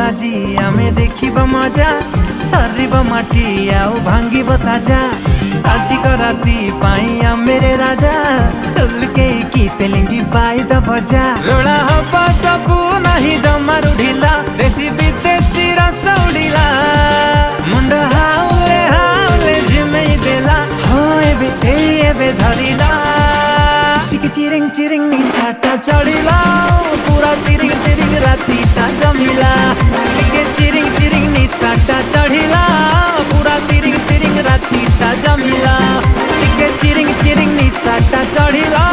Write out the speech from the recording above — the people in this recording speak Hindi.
আজি आमे देखिब मजा थरिब माटी आउ भांगिब ताजा आज को राती पाई मेरे राजा तुलके की तेलिंगी पाई द भजा रोड़ा हवा सबू नहीं जमा रुढ़िला देसी विदेशी रस उड़िला मुंड हाउले हाउले झिमेई देला हो एबे धरिला टिके चिरिंग चिरिंग निशाटा चढ़िला पूरा तिरिंग तिरिंग रातीटा जमिला टिके चिरिंग चिरिंग निशाटा चढ़िला पूरा तिरिंग तिरिंग रातीटा जमिला टिके चिरिंग चिरिंग निशाटा चढ़िला।